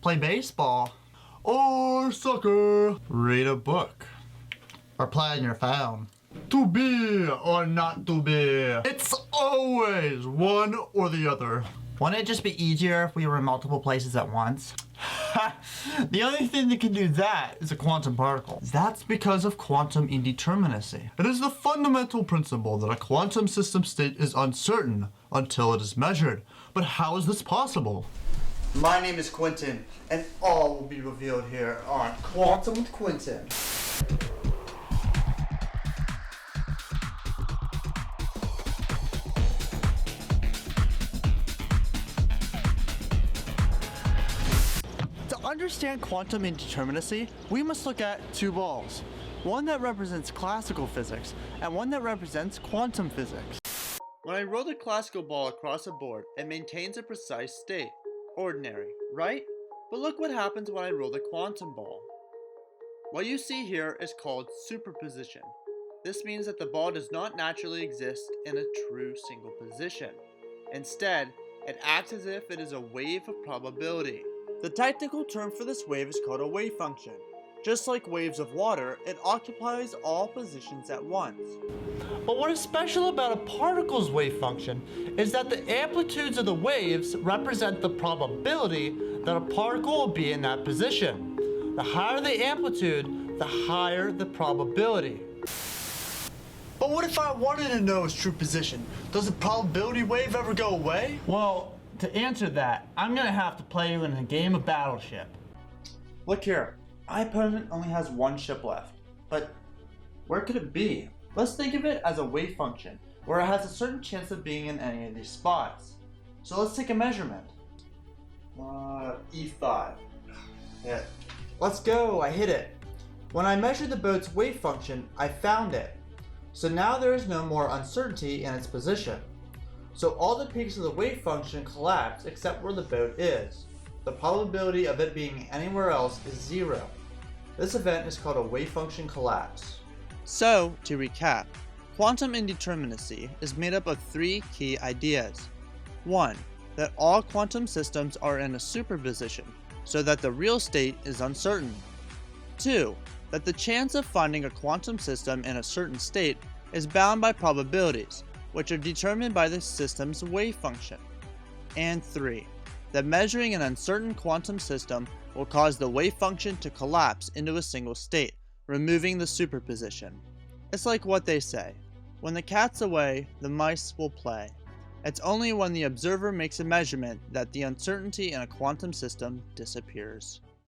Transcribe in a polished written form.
play baseball, or soccer, read a book, or play on your phone. To be or not to be. It's always one or the other. Wouldn't it just be easier if we were in multiple places at once? The only thing that can do that is a quantum particle. That's because of quantum indeterminacy. It is the fundamental principle that a quantum system state is uncertain until it is measured. But how is this possible? My name is Quintin, and all will be revealed here on Quantum with Quintin. To understand quantum indeterminacy, we must look at two balls. One that represents classical physics, and one that represents quantum physics. When I roll the classical ball across a board, it maintains a precise state. Ordinary, right? But look what happens when I roll the quantum ball. What you see here is called superposition. This means that the ball does not naturally exist in a true single position. Instead, it acts as if it is a wave of probability. The technical term for this wave is called a wave function. Just like waves of water, it occupies all positions at once. But what is special about a particle's wave function is that the amplitudes of the waves represent the probability that a particle will be in that position. The higher the amplitude, the higher the probability. But what if I wanted to know its true position? Does the probability wave ever go away? Well, to answer that, I'm gonna have to play you in a game of Battleship. Look here, my opponent only has one ship left, but where could it be? Let's think of it as a wave function, where it has a certain chance of being in any of these spots. So let's take a measurement. E5. Hit. Let's go, I hit it. When I measured the boat's wave function, I found it. So now there is no more uncertainty in its position. So all the peaks of the wave function collapse except where the boat is. The probability of it being anywhere else is 0. This event is called a wave function collapse. So, to recap, quantum indeterminacy is made up of 3 key ideas. 1. That all quantum systems are in a superposition, so that the real state is uncertain. 2. That the chance of finding a quantum system in a certain state is bound by probabilities, which are determined by the system's wave function. And 3. That measuring an uncertain quantum system will cause the wave function to collapse into a single state, removing the superposition. It's like what they say, when the cat's away, the mice will play. It's only when the observer makes a measurement that the uncertainty in a quantum system disappears.